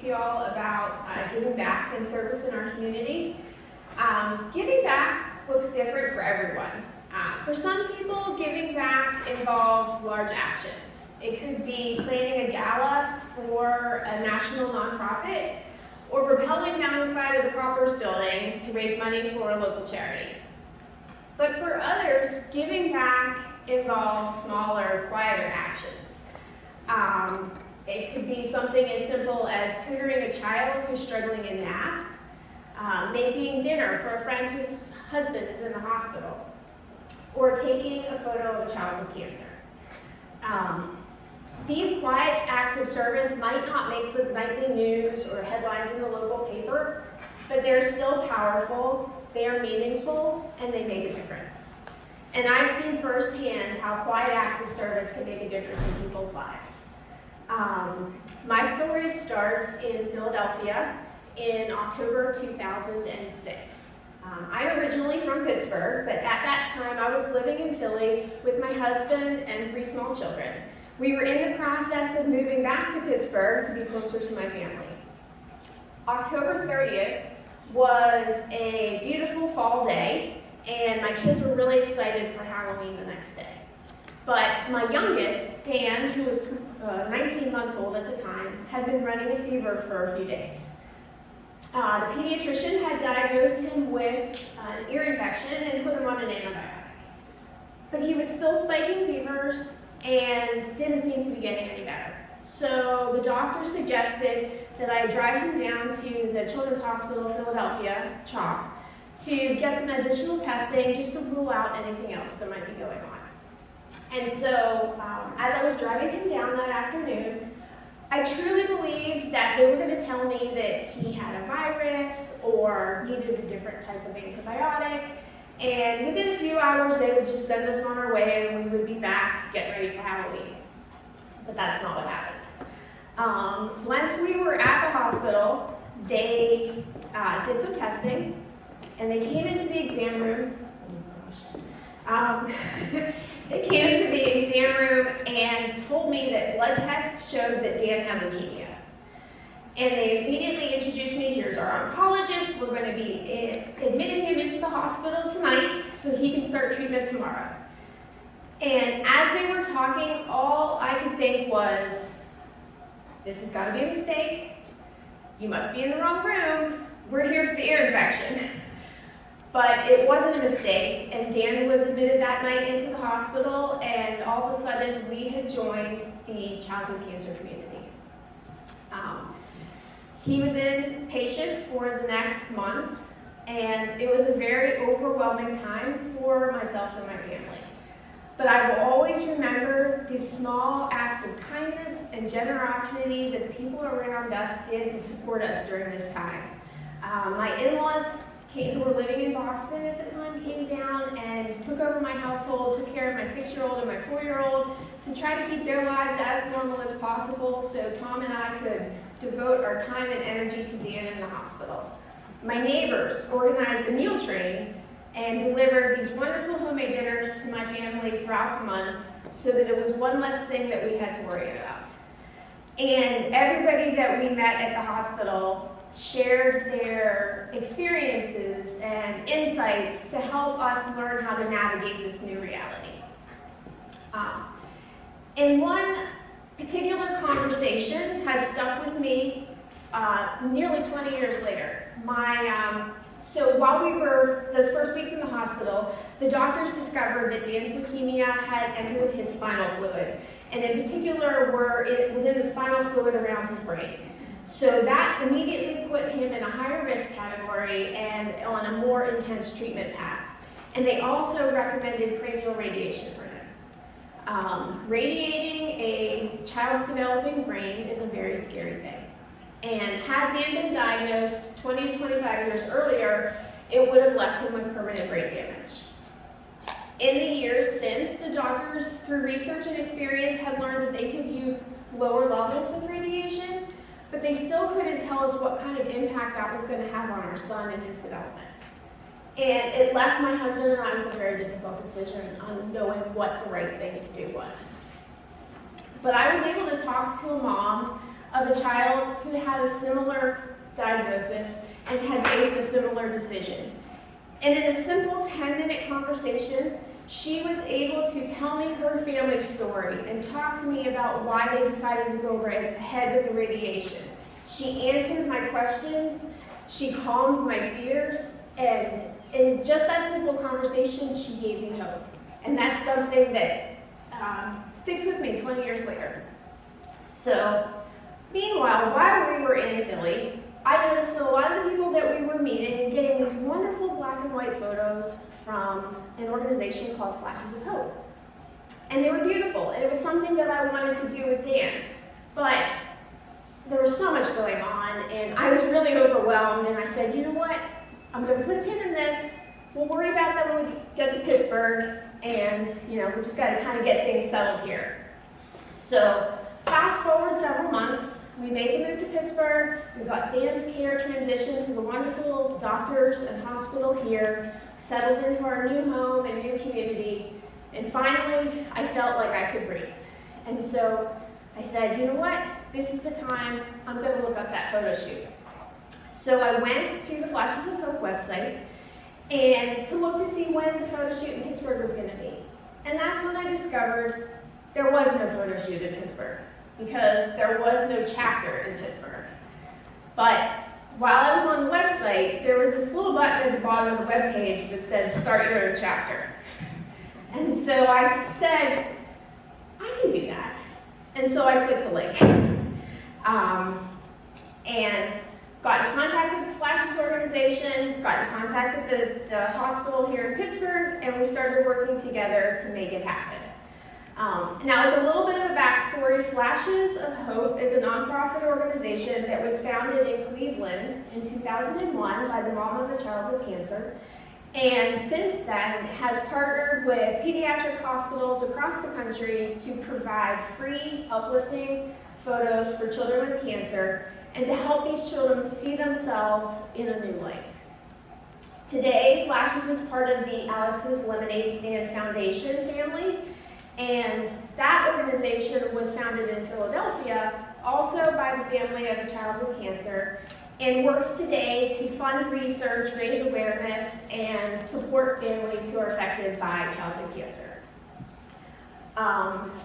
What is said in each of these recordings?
to y'all about giving back and service in our community. Giving back looks different for everyone. For some people, giving back involves large actions. It could be planning a gala for a national nonprofit, or rappelling down the side of the Coppers building to raise money for a local charity. But for others, giving back involves smaller, quieter actions. It could be something as simple as tutoring a child who's struggling in math, making dinner for a friend whose husband is in the hospital, or taking a photo of a child with cancer. These quiet acts of service might not make the nightly news or headlines in the local paper, but they're still powerful, they are meaningful, and they make a difference. And I've seen firsthand how quiet acts of service can make a difference in people's lives. My story starts in Philadelphia in October 2006. I'm originally from Pittsburgh, but at that time I was living in Philly with my husband and 3 small children. We were in the process of moving back to Pittsburgh to be closer to my family. October 30th was a beautiful fall day, and my kids were really excited for Halloween the next day. But my youngest, Dan, who was 19 months old at the time, had been running a fever for a few days. The pediatrician had diagnosed him with an ear infection and put him on an antibiotic. But he was still spiking fevers and didn't seem to be getting any better. So the doctor suggested that I drive him down to the Children's Hospital of Philadelphia, CHOP, to get some additional testing just to rule out anything else that might be going on. And so as I was driving him down that afternoon, I truly believed that they were going to tell me that he had a virus or needed a different type of antibiotic, and within a few hours they would just send us on our way and we would be back getting ready for Halloween. But that's not what happened. Once we were at the hospital, they did some testing, and they came into the exam room. They came into the exam room and told me that blood tests showed that Dan had leukemia. And they immediately introduced me, here's our oncologist, we're going to be admitting him into the hospital tonight so he can start treatment tomorrow. And as they were talking, all I could think was, this has got to be a mistake, you must be in the wrong room, we're here for the ear infection. But it wasn't a mistake, and Dan was admitted that night into the hospital, and all of a sudden we had joined the childhood cancer community. He was inpatient for the next month, and it was a very overwhelming time for myself and my family. But I will always remember these small acts of kindness and generosity that the people around us did to support us during this time. My in-laws, who were living in Boston at the time, came down and took over my household, took care of my 6-year-old and my 4-year-old to try to keep their lives as normal as possible so Tom and I could devote our time and energy to Dan in the hospital. My neighbors organized a meal train and delivered these wonderful homemade dinners to my family throughout the month so that it was one less thing that we had to worry about. And everybody that we met at the hospital shared their experiences and insights to help us learn how to navigate this new reality. And one particular conversation has stuck with me nearly 20 years later. So while we were those first weeks in the hospital, the doctors discovered that Dan's leukemia had entered his spinal fluid, and in particular it was in the spinal fluid around his brain. So that immediately put him in a higher risk category and on a more intense treatment path. And they also recommended cranial radiation for him. Radiating a child's developing brain is a very scary thing. And had Dan been diagnosed 20 to 25 years earlier, it would have left him with permanent brain damage. In the years since, the doctors, through research and experience, had learned that they could use lower levels of radiation, but they still couldn't tell us what kind of impact that was going to have on our son and his development. And it left my husband and I with a very difficult decision on knowing what the right thing to do was. But I was able to talk to a mom of a child who had a similar diagnosis and had faced a similar decision. And in a simple 10-minute conversation, she was able to tell me her family story and talk to me about why they decided to go right ahead with the radiation. She answered my questions, she calmed my fears, and in just that simple conversation, she gave me hope. And that's something that sticks with me 20 years later. So, meanwhile, while we were in Philly, I noticed that a lot of the people that we were meeting getting these wonderful black and white photos from an organization called Flashes of Hope. And they were beautiful, and it was something that I wanted to do with Dan. But there was so much going on, and I was really overwhelmed, and I said, you know what? I'm going to put a pin in this. We'll worry about that when we get to Pittsburgh, and we just got to kind of get things settled here. So fast forward several months, we made the move to Pittsburgh. We got Dan's care transitioned to the wonderful doctors and hospital here, settled into our new home and new community, and finally I felt like I could breathe. And so I said, you know what? This is the time. I'm going to look up that photo shoot. So I went to the Flashes of Hope website and to look to see when the photo shoot in Pittsburgh was going to be. And that's when I discovered there was no photo shoot in Pittsburgh because there was no chapter in Pittsburgh. But while I was on the website, there was this little button at the bottom of the webpage that said, start your own chapter. And so I said, I can do that. And so I clicked the link. And got in contact with the Flashes organization, got in contact with the hospital here in Pittsburgh, and we started working together to make it happen. Now, as a little bit of a backstory, Flashes of Hope is a nonprofit organization that was founded in Cleveland in 2001 by the mom of a child with cancer, and since then has partnered with pediatric hospitals across the country to provide free, uplifting photos for children with cancer and to help these children see themselves in a new light. Today, Flashes is part of the Alex's Lemonade Stand Foundation family, and that organization was founded in Philadelphia, also by the family of a child with cancer, and works today to fund research, raise awareness, and support families who are affected by childhood cancer.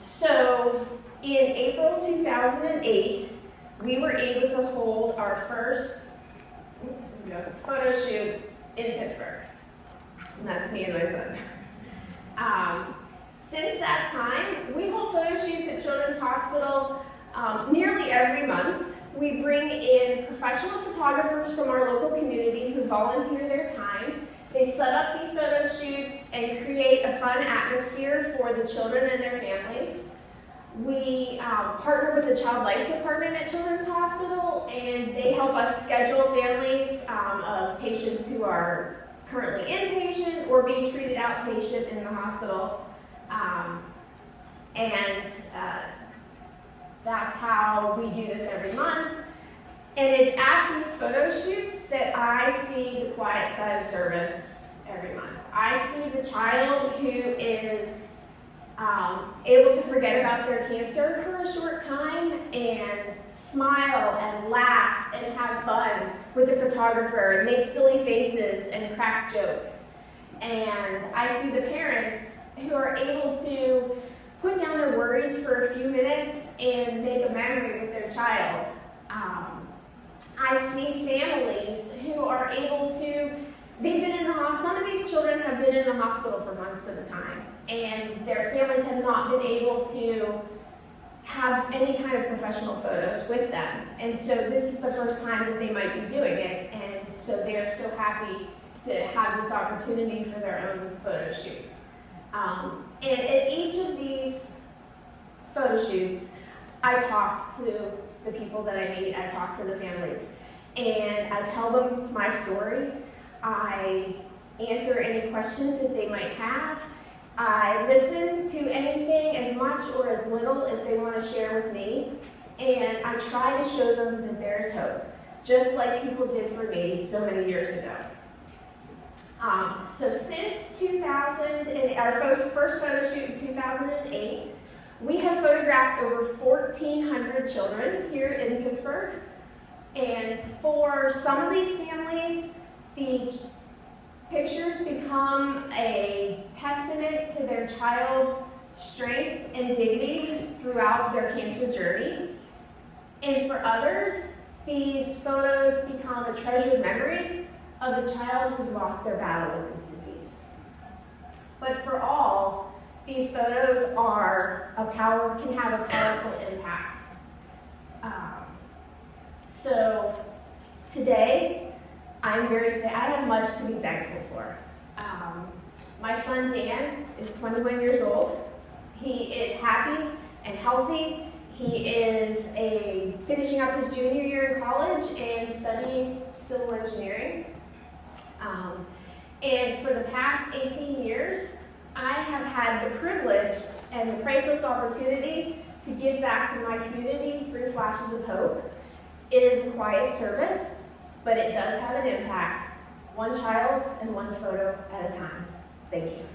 So in April 2008, we were able to hold our first photo shoot in Pittsburgh. And that's me and my son. Since that time, we hold photo shoots at Children's Hospital nearly every month. We bring in professional photographers from our local community who volunteer their time. They set up these photo shoots and create a fun atmosphere for the children and their families. We partner with the Child Life Department at Children's Hospital, and they help us schedule families of patients who are currently inpatient or being treated outpatient in the hospital. That's how we do this every month. And it's at these photo shoots that I see the quiet side of service every month. I see the child who is able to forget about their cancer for a short time and smile and laugh and have fun with the photographer and make silly faces and crack jokes. And I see the parents who are able to put down their worries for a few minutes and make a memory with their child. I see families who are able to, they've been in the hospital, some of these children have been in the hospital for months at a time, and their families have not been able to have any kind of professional photos with them. And so this is the first time that they might be doing it, and so they're so happy to have this opportunity for their own photo shoot. And at each of these photo shoots, I talk to the people that I meet, I talk to the families, and I tell them my story. I answer any questions that they might have. I listen to anything as much or as little as they want to share with me, and I try to show them that there's hope, just like people did for me so many years ago. So since 2000, our first photo shoot in 2008, We have photographed over 1,400 children here in Pittsburgh, and for some of these families, the pictures become a testament to their child's strength and dignity throughout their cancer journey. And for others, these photos become a treasured memory of a child who's lost their battle with this disease. But for all, these photos can have a powerful impact. So today, I have much to be thankful for. My son Dan is 21 years old. He is happy and healthy. He is finishing up his junior year in college and studying civil engineering. And for the past 18 years, I have had the privilege and the priceless opportunity to give back to my community through Flashes of Hope. It is a quiet service, but it does have an impact, one child and one photo at a time. Thank you.